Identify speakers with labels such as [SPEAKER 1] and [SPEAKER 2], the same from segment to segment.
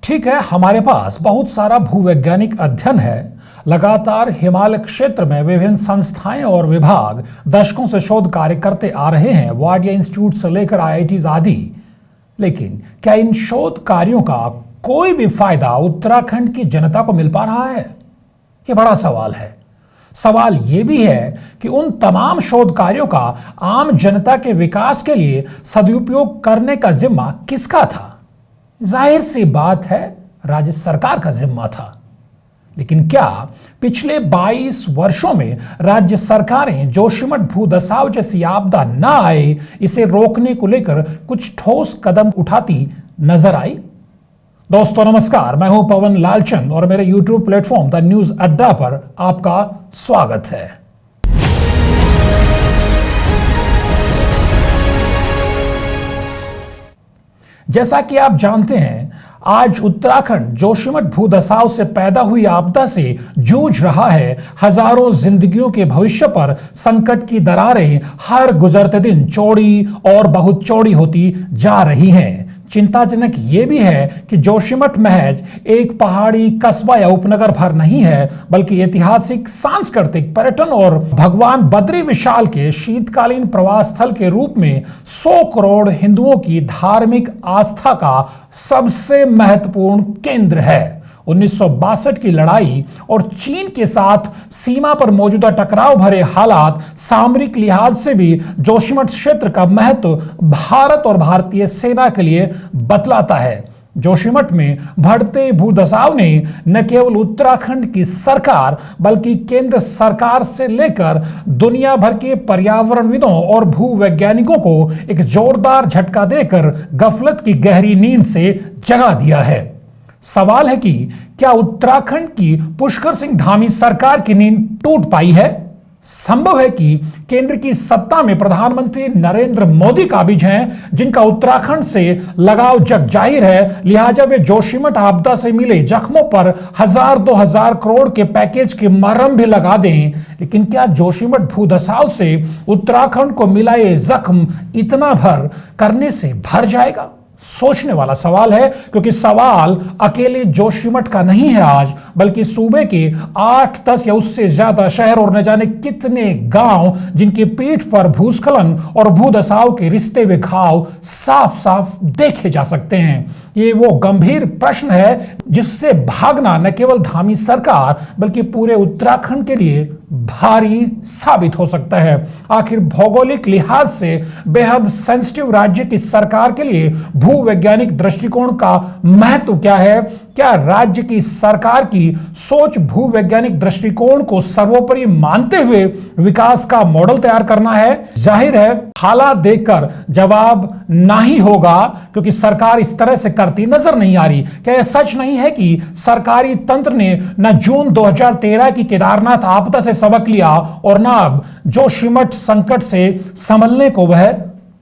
[SPEAKER 1] ठीक है, हमारे पास बहुत सारा भूवैज्ञानिक अध्ययन है। लगातार हिमालय क्षेत्र में विभिन्न संस्थाएं और विभाग दशकों से शोध कार्य करते आ रहे हैं, वाडिया इंस्टीट्यूट से लेकर आईआईटीज आदि। लेकिन क्या इन शोध कार्यों का कोई भी फायदा उत्तराखंड की जनता को मिल पा रहा है? ये बड़ा सवाल है। सवाल यह भी है कि उन तमाम शोध कार्यों का आम जनता के विकास के लिए सदुपयोग करने का जिम्मा किसका था? जाहिर सी बात है, राज्य सरकार का जिम्मा था। लेकिन क्या पिछले 22 वर्षों में राज्य सरकारें जोशीमठ भूदसाव जैसी आपदा न आए, इसे रोकने को लेकर कुछ ठोस कदम उठाती नजर आई? दोस्तों नमस्कार, मैं हूं पवन लालचंद और मेरे YouTube प्लेटफॉर्म द न्यूज अड्डा पर आपका स्वागत है। जैसा कि आप जानते हैं, आज उत्तराखंड जोशीमठ भूदसाव से पैदा हुई आपदा से जूझ रहा है। हजारों जिंदगियों के भविष्य पर संकट की दरारें हर गुजरते दिन चौड़ी और बहुत चौड़ी होती जा रही हैं। चिंताजनक यह भी है कि जोशीमठ महज एक पहाड़ी कस्बा या उपनगर भर नहीं है, बल्कि ऐतिहासिक, सांस्कृतिक, पर्यटन और भगवान बद्री विशाल के शीतकालीन प्रवास स्थल के रूप में 100 करोड़ हिंदुओं की धार्मिक आस्था का सबसे महत्वपूर्ण केंद्र है। 1962 की लड़ाई और चीन के साथ सीमा पर मौजूदा टकराव भरे हालात सामरिक लिहाज से भी जोशीमठ क्षेत्र का महत्व भारत और भारतीय सेना के लिए बतलाता है। जोशीमठ में बढ़ते भूदसाव ने न केवल उत्तराखंड की सरकार बल्कि केंद्र सरकार से लेकर दुनिया भर के पर्यावरणविदों और भूवैज्ञानिकों को एक जोरदार झटका देकर गफलत की गहरी नींद से जगा दिया है। सवाल है कि क्या उत्तराखंड की पुष्कर सिंह धामी सरकार की नींद टूट पाई है? संभव है कि केंद्र की सत्ता में प्रधानमंत्री नरेंद्र मोदी काबिज हैं, जिनका उत्तराखंड से लगाव जग जाहिर है। लिहाजा वे जोशीमठ आपदा से मिले जख्मों पर 1000-2000 करोड़ के पैकेज की मरहम भी लगा दें। लेकिन क्या जोशीमठ भूदसाव से उत्तराखंड को मिला ये जख्म इतना भर करने से भर जाएगा? सोचने वाला सवाल है, क्योंकि सवाल अकेले जोशीमठ का नहीं है आज, बल्कि सूबे के 8-10 या उससे ज्यादा शहर और न जाने कितने गांव जिनकी पीठ पर भूस्खलन और भूदसाव के रिश्ते व घाव साफ साफ देखे जा सकते हैं। ये वो गंभीर प्रश्न है जिससे भागना न केवल धामी सरकार बल्कि पूरे उत्तराखंड के लिए भारी साबित हो सकता है। आखिर भौगोलिक लिहाज से बेहद सेंसिटिव राज्य की सरकार के लिए भूवैज्ञानिक दृष्टिकोण का महत्व क्या है? क्या राज्य की सरकार की सोच भूवैज्ञानिक दृष्टिकोण को सर्वोपरि मानते हुए विकास का मॉडल तैयार करना है? जाहिर है हालात देखकर जवाब ना ही होगा, क्योंकि सरकार इस तरह से करती नजर नहीं आ रही। क्या यह सच नहीं है कि सरकारी तंत्र ने न जून 2013 की केदारनाथ आपदा से सबक लिया और न अब जोशीमठ संकट से संभलने को वह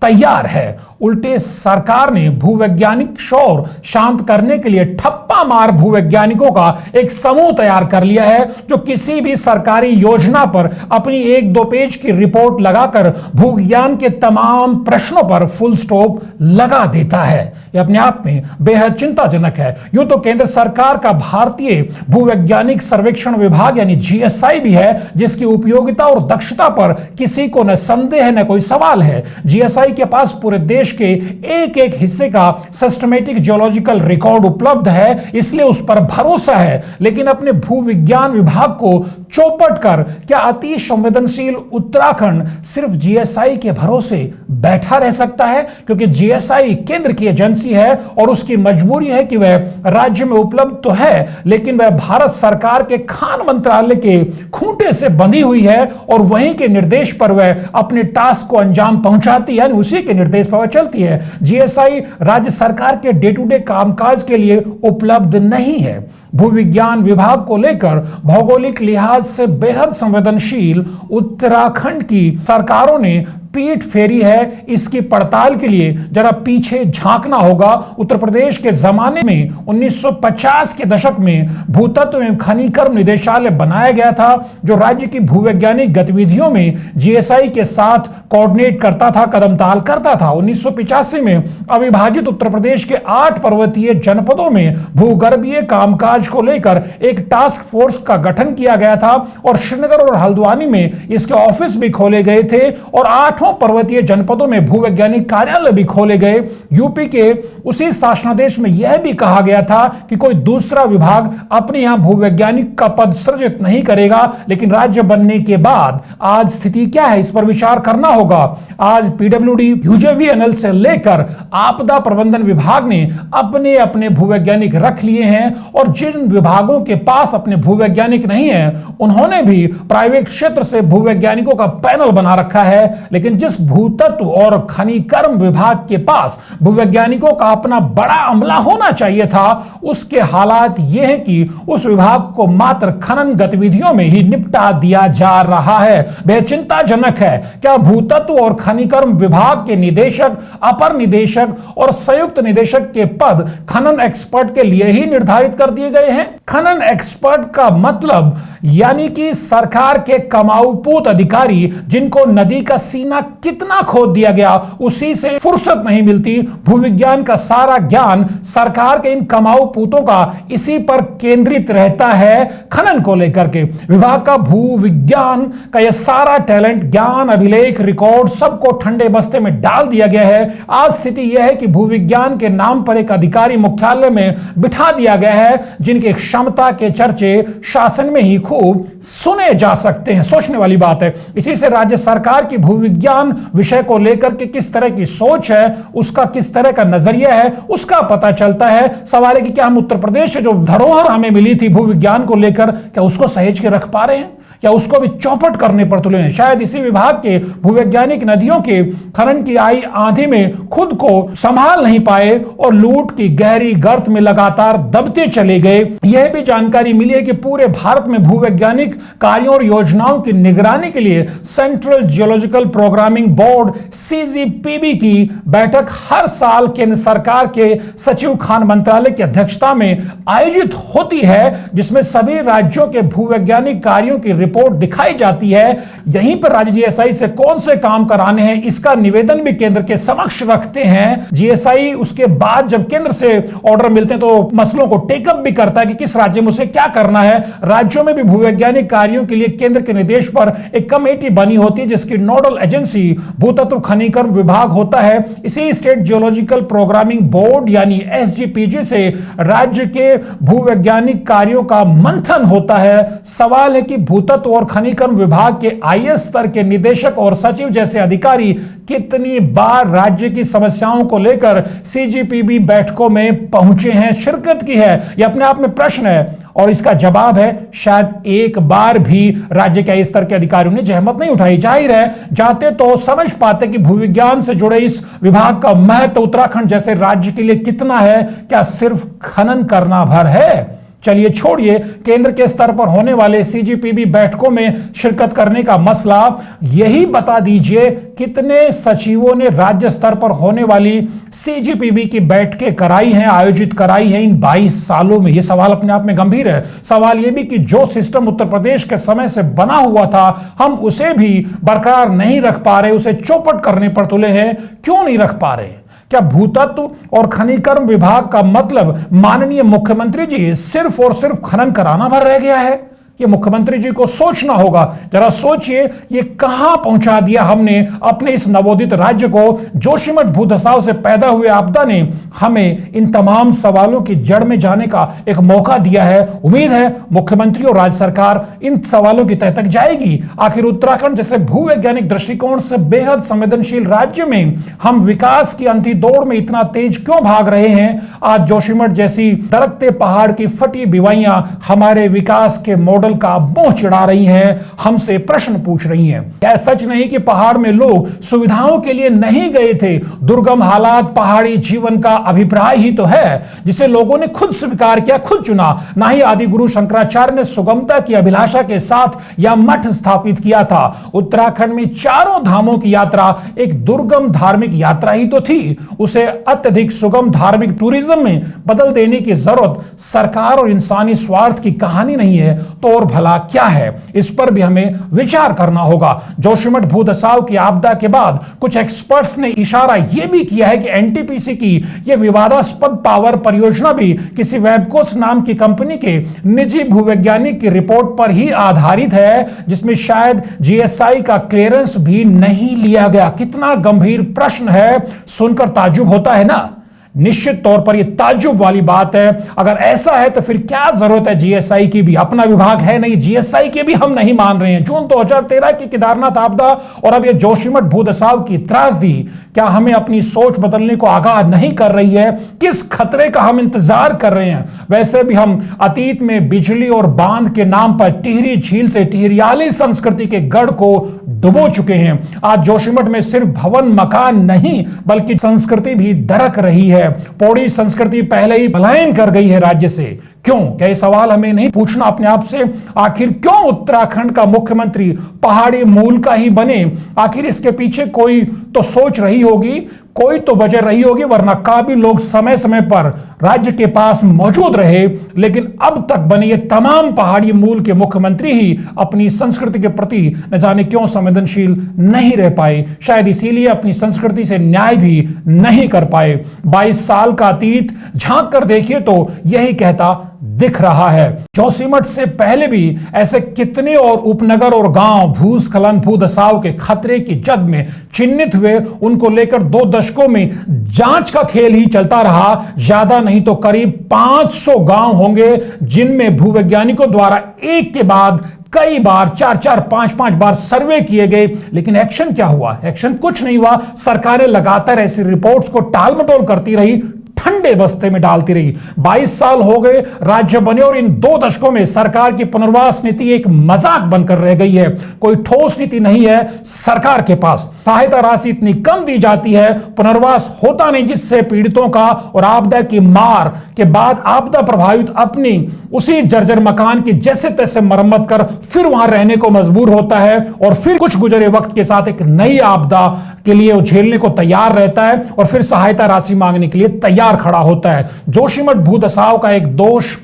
[SPEAKER 1] तैयार है? उल्टे सरकार ने भूवैज्ञानिक शोर शांत करने के लिए ठप्पा मार भूवैज्ञानिकों का एक समूह तैयार कर लिया है, जो किसी भी सरकारी योजना पर अपनी 1-2 पेज की रिपोर्ट लगाकर भूविज्ञान के तमाम प्रश्नों पर फुल स्टॉप लगा देता है। यह अपने आप में बेहद चिंताजनक है। यूं तो केंद्र सरकार का भारतीय भूवैज्ञानिक सर्वेक्षण विभाग यानी GSI भी है, जिसकी उपयोगिता और दक्षता पर किसी को न संदेह न कोई सवाल है। GSI के पास पूरे देश के एक एक हिस्से का सिस्टमैटिक जियोलॉजिकल रिकॉर्ड उपलब्ध है, इसलिए उस पर भरोसा है। लेकिन अपने भूविज्ञान विभाग को चौपट कर क्या अति संवेदनशील उत्तराखंड सिर्फ GSI के भरोसे बैठा रह सकता है? क्योंकि GSI केंद्र की एजेंसी है और उसकी मजबूरी है कि वह राज्य में उपलब्ध तो है, लेकिन वह भारत सरकार के खान मंत्रालय के खूंटे से बंधी हुई है और वहीं के निर्देश पर वह अपने टास्क को अंजाम पहुंचाती है, उसी के निर्देश पर चलती है। GSI राज्य सरकार के डे टू डे कामकाज के लिए उपलब्ध नहीं है। भूविज्ञान विभाग को लेकर भौगोलिक लिहाज से बेहद संवेदनशील उत्तराखंड की सरकारों ने पीठ फेरी है, इसकी पड़ताल के लिए जरा पीछे झांकना होगा। उत्तर प्रदेश के जमाने में 1950 के दशक में भूतत्व एवं खनिकर्म निदेशालय बनाया गया था, जो राज्य की भूवैज्ञानिक गतिविधियों में जीएसआई के साथ कोऑर्डिनेट करता था, कदमताल करता था। 1985 में अविभाजित उत्तर प्रदेश के 8 पर्वतीय जनपदों में भूगर्भीय कामकाज को लेकर एक टास्क फोर्स का गठन किया गया था और श्रीनगर और हल्द्वानी में इसके ऑफिस भी खोले गए थे और 8 पर्वतीय जनपदों में भूवैज्ञानिक कार्यालय भी खोले गए। यूपी के उसी शासनादेश में यह भी कहा गया था कि कोई दूसरा विभाग अपने यहां भूवैज्ञानिक का पद सृजित नहीं करेगा। लेकिन राज्य बनने के बाद आज स्थिति क्या है, इस पर विचार करना होगा। आज पीडब्ल्यूडी, यूजेवीएनएल से लेकर आपदा प्रबंधन विभाग ने अपने अपने भूवैज्ञानिक रख लिए हैं और जिन विभागों के पास अपने भूवैज्ञानिक नहीं है उन्होंने भी प्राइवेट क्षेत्र से भूवैज्ञानिकों का पैनल बना रखा है। लेकिन जिस भूतत्व और खनिकर्म विभाग के पास भूवैज्ञानिकों का अपना बड़ा अमला होना चाहिए था, उसके हालात यह है कि उस विभाग को मात्र खनन गतिविधियों में ही निपटा दिया जा रहा है। बेहद चिंताजनक है। क्या भूतत्व और खनिकर्म विभाग के निदेशक, अपर निदेशक और संयुक्त निदेशक के पद खनन एक्सपर्ट के लिए ही निर्धारित कर दिए गए हैं? खनन एक्सपर्ट का मतलब यानी कि सरकार के कमाऊपूत अधिकारी, जिनको नदी का सीना कितना खोद दिया गया उसी से फुर्सत नहीं मिलती। भूविज्ञान का सारा ज्ञान सरकार के इन कमाऊपूतों का इसी पर केंद्रित रहता है, खनन को लेकर के। विभाग का भूविज्ञान का यह सारा टैलेंट, ज्ञान, अभिलेख, रिकॉर्ड सबको ठंडे बस्ते में डाल दिया गया है। आज स्थिति यह है कि भूविज्ञान के नाम पर एक अधिकारी मुख्यालय में बिठा दिया गया है, जिनके क्षमता के चर्चे शासन में ही खूब सुने जा सकते हैं। सोचने वाली बात है। इसी से राज्य सरकार की भूविज्ञान विषय को लेकर के किस तरह की सोच है, उसका किस तरह का नजरिया है, उसका पता चलता है। सवाल है कि क्या हम उत्तर प्रदेश से जो धरोहर हमें मिली थी भूविज्ञान को लेकर, क्या उसको सहेज के रख पा रहे हैं या उसको भी चौपट करने पर तुले हैं? शायद इसी विभाग के भूवैज्ञानिक नदियों के खनन की आई आंधी में खुद को संभाल नहीं पाए और लूट की गहरी गर्त में लगातार दबते चले गए। यह भी जानकारी मिली है कि पूरे भारत में भूवैज्ञानिक कार्यों और योजनाओं की निगरानी के लिए सेंट्रल जियोलॉजिकल प्रोग्रामिंग बोर्ड सीजीपीबी की बैठक हर साल केंद्र सरकार के सचिव खान मंत्रालय की अध्यक्षता में आयोजित होती है, जिसमें सभी राज्यों के भूवैज्ञानिक कार्यों की रिपोर्ट दिखाई जाती है। यहीं पर राज्य जीएसआई से कौन से काम कराने हैं, इसका निवेदन भी केंद्र के समक्ष रखते हैं। जीएसआई उसके बाद जब केंद्र से ऑर्डर मिलते हैं तो मसलों को टेकअप भी करता है कि किस राज्य में उसे क्या करना है। राज्यों में भी भूवैज्ञानिक कार्यों के लिए केंद्र के निर्देश पर एक कमेटी बनी होती है, जिसकी नोडल एजेंसी भूतत्व खनिकर्म विभाग होता है। इसी स्टेट जियोलॉजिकल प्रोग्रामिंग बोर्ड यानी एसजीपीजी से राज्य के भूवैज्ञानिक कार्यों का मंथन होता है। सवाल है कि भूतत्व और खनिकर्म विभाग के आईएएस स्तर के निदेशक और सचिव जैसे अधिकारी कितनी बार राज्य की समस्याओं को लेकर सीजीपीबी बैठकों में पहुंचे हैं, शिरकत की है? यह अपने आप में प्रश्न है और इसका जवाब है शायद एक बार भी राज्य के स्तर के अधिकारियों ने जहमत नहीं उठाई। जाहिर है जाते तो समझ पाते कि भूविज्ञान से जुड़े इस विभाग का महत्व उत्तराखंड जैसे राज्य के लिए कितना है। क्या सिर्फ खनन करना भर है? चलिए छोड़िए केंद्र के स्तर पर होने वाले सीजीपीबी बैठकों में शिरकत करने का मसला, यही बता दीजिए कितने सचिवों ने राज्य स्तर पर होने वाली सीजीपीबी की बैठकें कराई हैं, आयोजित कराई हैं इन 22 सालों में? यह सवाल अपने आप में गंभीर है। सवाल यह भी कि जो सिस्टम उत्तर प्रदेश के समय से बना हुआ था हम उसे भी बरकरार नहीं रख पा रहे, उसे चौपट करने पर तुले हैं। क्यों नहीं रख पा रहे? क्या भूतत्व और खनिकर्म विभाग का मतलब माननीय मुख्यमंत्री जी सिर्फ और सिर्फ खनन कराना भर रह गया है? ये मुख्यमंत्री जी को सोचना होगा। जरा सोचिए ये कहां पहुंचा दिया हमने अपने इस नवोदित राज्य को। जोशीमठ भूधसाव से पैदा हुए आपदा ने हमें इन तमाम सवालों की जड़ में जाने का एक मौका दिया है। उम्मीद है मुख्यमंत्री और राज्य सरकार इन सवालों की तह तक जाएगी। आखिर उत्तराखंड जैसे भूवैज्ञानिक दृष्टिकोण से बेहद संवेदनशील राज्य में हम विकास की अंधी दौड़ में इतना तेज क्यों भाग रहे हैं? आज जोशीमठ जैसी दरकते पहाड़ की फटी बिवाइयां हमारे विकास के मॉडल मॉडल का मुंह चिढ़ा रही हैं, हमसे प्रश्न पूछ रही हैं। क्या सच नहीं कि पहाड़ में लोग सुविधाओं के लिए नहीं गए थे? दुर्गम हालात पहाड़ी जीवन का अभिप्राय ही तो है, जिसे लोगों ने खुद स्वीकार किया, खुद चुना। ना ही आदि गुरु शंकराचार्य ने सुगमता की अभिलाषा के साथ यह मठ स्थापित किया था। उत्तराखंड में चारों धामों की यात्रा एक दुर्गम धार्मिक यात्रा ही तो थी। उसे अत्यधिक सुगम धार्मिक टूरिज्म में बदल देने की जरूरत सरकार और इंसानी स्वार्थ की कहानी नहीं है तो और भला क्या है? इस पर भी हमें विचार करना होगा। जोशीमठ भूदसाव की आपदा के बाद कुछ एक्सपर्ट्स ने इशारा यह भी किया है कि एनटीपीसी की यह विवादास्पद पावर परियोजना भी किसी वेबकोस नाम की कंपनी के निजी भूवैज्ञानिक की रिपोर्ट पर ही आधारित है, जिसमें शायद जीएसआई का क्लियरेंस भी नहीं लिया गया। कितना गंभीर प्रश्न है, सुनकर ताज्जुब होता है ना। निश्चित तौर पर यह ताज्जुब वाली बात है। अगर ऐसा है तो फिर क्या जरूरत है जीएसआई की भी? अपना विभाग है नहीं, जीएसआई के भी हम नहीं मान रहे हैं। जून 2013 की केदारनाथ आपदा और अब यह जोशीमठ भूदसाव की त्रासदी क्या हमें अपनी सोच बदलने को आगाह नहीं कर रही है? किस खतरे का हम इंतजार कर रहे हैं? वैसे भी हम अतीत में बिजली और बांध के नाम पर टिहरी झील से टिहरियाली संस्कृति के गढ़ को डुबो चुके हैं। आज जोशीमठ में सिर्फ भवन मकान नहीं बल्कि संस्कृति भी दरक रही है। पौड़ी संस्कृति पहले ही पलायन कर गई है राज्य से। क्यों? क्या ये सवाल हमें नहीं पूछना अपने आप से? आखिर क्यों उत्तराखंड का मुख्यमंत्री पहाड़ी मूल का ही बने? आखिर इसके पीछे कोई तो सोच रही होगी, कोई तो वजह रही होगी, वरना काबिल लोग समय समय पर राज्य के पास मौजूद रहे। लेकिन अब तक बने ये तमाम पहाड़ी मूल के मुख्यमंत्री ही अपनी संस्कृति के प्रति न जाने क्यों संवेदनशील नहीं रह पाए। शायद इसीलिए अपनी संस्कृति से न्याय भी नहीं कर पाए। 22 साल का अतीत झांक कर देखिए तो यही कहता दिख रहा है। जोशीमठ से पहले भी ऐसे कितने और उपनगर और गांव भूस्खलन भूदसाव के खतरे की जद में चिन्हित हुए। उनको लेकर 2 दशकों में जांच का खेल ही चलता रहा। ज्यादा नहीं तो करीब 500 गांव होंगे जिनमें भूवैज्ञानिकों द्वारा एक के बाद कई बार 4-4, 5-5 बार सर्वे किए गए, लेकिन एक्शन क्या हुआ? एक्शन कुछ नहीं हुआ। सरकारें लगातार ऐसी रिपोर्ट्स को टालमटोल करती रही, ठंडे बस्ते में डालती रही। 22 साल हो गए राज्य बने और इन 2 दशकों में सरकार की पुनर्वास नीति एक मजाक बनकर रह गई है। कोई ठोस नीति नहीं है सरकार के पास। सहायता राशि इतनी कम दी जाती है, पुनर्वास होता नहीं, जिससे पीड़ितों का और आपदा की मार के बाद आपदा प्रभावित अपनी उसी जर्जर मकान की जैसे तैसे मरम्मत कर फिर वहां रहने को मजबूर होता है और फिर कुछ गुजरे वक्त के साथ एक नई आपदा के लिए झेलने को तैयार रहता है और फिर सहायता राशि मांगने के लिए तैयार खड़ा होता है। जोशीमठ भूदसाव का एक दोष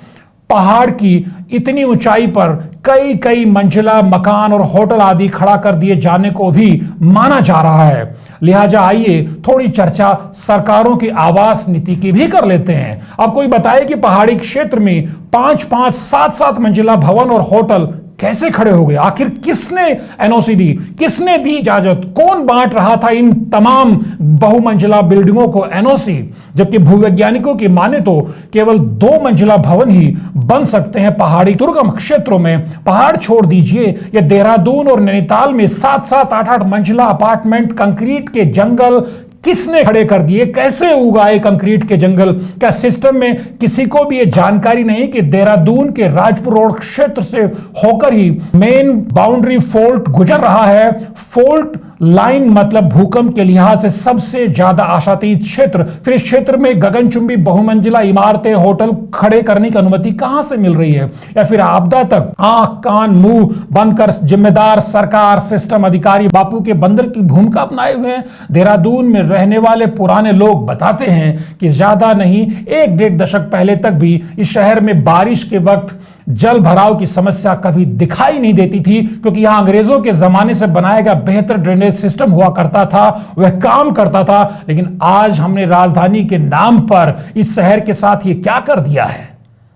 [SPEAKER 1] पहाड़ की इतनी ऊंचाई पर कई कई मंजिला मकान और होटल आदि खड़ा कर दिए जाने को भी माना जा रहा है। लिहाजा आइए थोड़ी चर्चा सरकारों की आवास नीति की भी कर लेते हैं। अब कोई बताए कि पहाड़ी क्षेत्र में 5-5, 7-7 मंजिला भवन और होटल कैसे खड़े हो गए? आखिर किसने एनओसी दी, किसने दी इजाजत, कौन बांट रहा था इन तमाम बहुमंजिला बिल्डिंगों को एनओसी? जबकि भूवैज्ञानिकों की माने तो केवल 2 मंजिला भवन ही बन सकते हैं पहाड़ी दुर्गम क्षेत्रों में। पहाड़ छोड़ दीजिए, ये देहरादून और नैनीताल में 7-7, 8-8 मंजिला अपार्टमेंट, कंक्रीट के जंगल किसने खड़े कर दिए? कैसे उगाए कंक्रीट के जंगल? क्या सिस्टम में किसी को भी ये जानकारी नहीं कि देहरादून के राजपुर रोड क्षेत्र से होकर ही मेन बाउंड्री फोल्ट गुजर रहा है? फोल्ट लाइन मतलब भूकंप के लिहाज से सबसे ज्यादा आशातीत क्षेत्र। फिर इस क्षेत्र में गगनचुंबी बहुमंजिला इमारतें, होटल खड़े करने की अनुमति कहां से मिल रही है? या फिर आपदा तक आंख कान मुंह बंद कर जिम्मेदार सरकार, सिस्टम, अधिकारी बापू के बंदर की भूमिका अपनाए हुए हैं। देहरादून में रहने वाले पुराने लोग बताते हैं कि ज्यादा नहीं 1-1.5 दशक पहले तक भी इस शहर में बारिश के वक्त जल भराव की समस्या कभी दिखाई नहीं देती थी, क्योंकि यहां अंग्रेजों के जमाने से बनाया गया बेहतर ड्रेनेज सिस्टम हुआ करता था, वह काम करता था। लेकिन आज हमने राजधानी के नाम पर इस शहर के साथ ये क्या कर दिया है?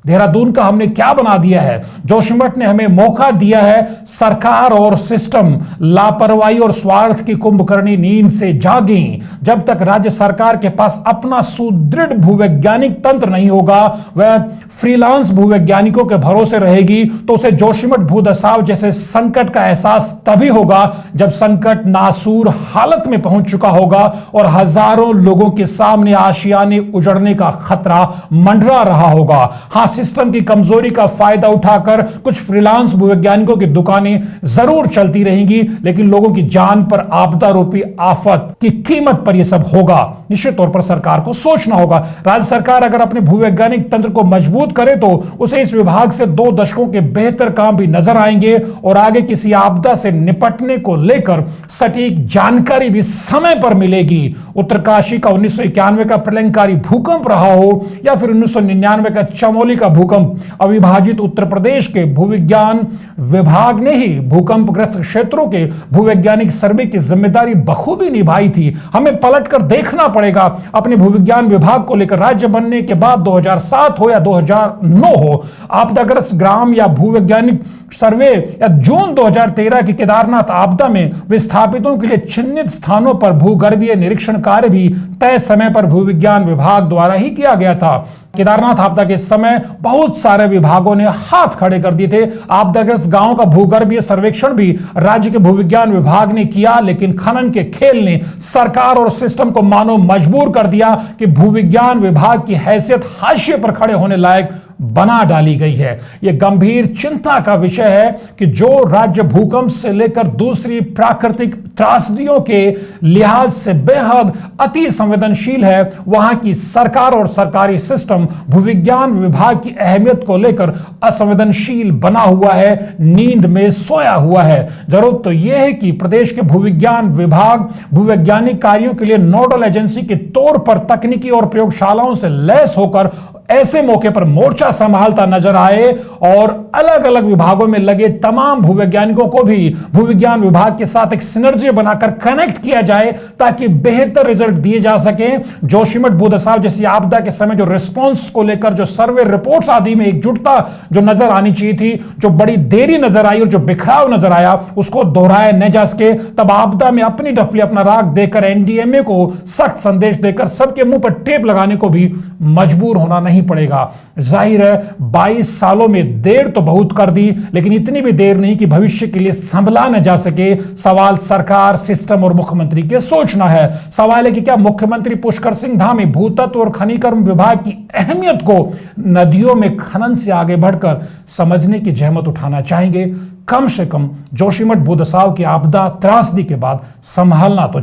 [SPEAKER 1] देहरादून का हमने क्या बना दिया है? जोशीमठ ने हमें मौका दिया है। सरकार और सिस्टम लापरवाही और स्वार्थ की कुंभकर्णी नींद से जागी। जब तक राज्य सरकार के पास अपना सुदृढ़ भूवैज्ञानिक तंत्र नहीं होगा, वह फ्रीलांस भूवैज्ञानिकों के भरोसे रहेगी, तो उसे जोशीमठ भूदसाव जैसे संकट का एहसास तभी होगा जब संकट नासूर हालत में पहुंच चुका होगा और हजारों लोगों के सामने आशियाने उजड़ने का खतरा मंडरा रहा होगा। हाँ, सिस्टम की कमजोरी का फायदा उठाकर कुछ फ्रीलांस भूवैज्ञानिकों की दुकानें जरूर चलती रहेंगी, लेकिन लोगों की जान पर आपदा रूपी आफत की कीमत पर यह सब होगा। निश्चित तौर पर सरकार को सोचना होगा। राज्य सरकार अगर अपने भूवैज्ञानिक तंत्र को मजबूत करे तो उसे इस विभाग से 2 दशकों के बेहतर काम भी नजर आएंगे और आगे किसी आपदा से निपटने को लेकर सटीक जानकारी भी समय पर मिलेगी। उत्तरकाशी का 1991 का प्रलयंकारी भूकंप रहा हो या फिर 1999 का चमोली का भूकंप, अविभाजित उत्तर प्रदेश के भूविज्ञान विभाग ने ही भूकंपग्रस्त क्षेत्रों के भूवैज्ञानिक सर्वे की जिम्मेदारी बखूबी निभाई थी। हमें पलटकर देखना पड़ेगा अपने भूविज्ञान विभाग को लेकर। राज्य बनने के बाद 2007 हो या 2009 हो, आपदाग्रस्त ग्राम या भूवैज्ञानिक सर्वे या जून 2013 की केदारनाथ आपदा में विस्थापितों के लिए चिन्हित स्थानों पर भूगर्भीय निरीक्षण कार्य भी तय समय पर भूविज्ञान विभाग द्वारा ही किया गया था। केदारनाथ आपदा के समय बहुत सारे विभागों ने हाथ खड़े कर दिए थे। आपदाग्रस्त गांवों का भूगर्भीय सर्वेक्षण भी राज्य के भूविज्ञान विभाग ने किया, लेकिन खनन के खेल ने सरकार और सिस्टम को मानो मजबूर कर दिया कि भूविज्ञान विभाग की हैसियत हाशिए पर खड़े होने लायक बना डाली गई है। यह गंभीर चिंता का विषय है कि जो राज्य भूकंप से लेकर दूसरी प्राकृतिक त्रासदियों के लिहाज से बेहद अति संवेदनशील है, वहां की सरकार और सरकारी सिस्टम भूविज्ञान विभाग की अहमियत को लेकर असंवेदनशील बना हुआ है, नींद में सोया हुआ है। जरूरत तो यह है कि प्रदेश के भूविज्ञान विभाग भूवैज्ञानिक कार्यों के लिए नोडल एजेंसी के तौर पर तकनीकी और प्रयोगशालाओं से लैस होकर ऐसे मौके पर मोर्चा संभालता नजर आए और अलग अलग विभागों में लगे तमाम भूवैज्ञानिकों को भी भूविज्ञान विभाग के साथ एक सिनर्जी बनाकर कनेक्ट किया जाए ताकि बेहतर रिजल्ट दिए जा सके। जोशीमठ भूदसाव जैसी आपदा के समय जो रिस्पॉन्स को लेकर जो सर्वे रिपोर्ट्स आदि में एकजुटता जो नजर आनी चाहिए थी, जो बड़ी देरी नजर आई और जो बिखराव नजर आया, उसको दोहराया न जा सके। तब आपदा में अपनी डफली अपना राग देकर एनडीएमए को सख्त संदेश देकर सबके मुंह पर टेप लगाने को भी मजबूर होना नहीं पड़ेगा। जाहिर है 22 सालों में देर तो बहुत कर दी, लेकिन इतनी भी देर नहीं कि भविष्य के लिए संभला न जा सके। सवाल सरकार, सिस्टम और मुख्यमंत्री के सोचना है। सवाल है कि क्या मुख्यमंत्री पुष्कर सिंह धामी भूतत्व और खनिकर्म विभाग की अहमियत को नदियों में खनन से आगे बढ़कर समझने की जहमत उठाना चाहेंगे। कम से कम जोशीमठ भूदसाव की आपदा त्रासदी के बाद संभलना तो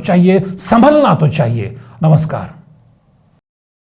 [SPEAKER 1] चाहिए। नमस्कार।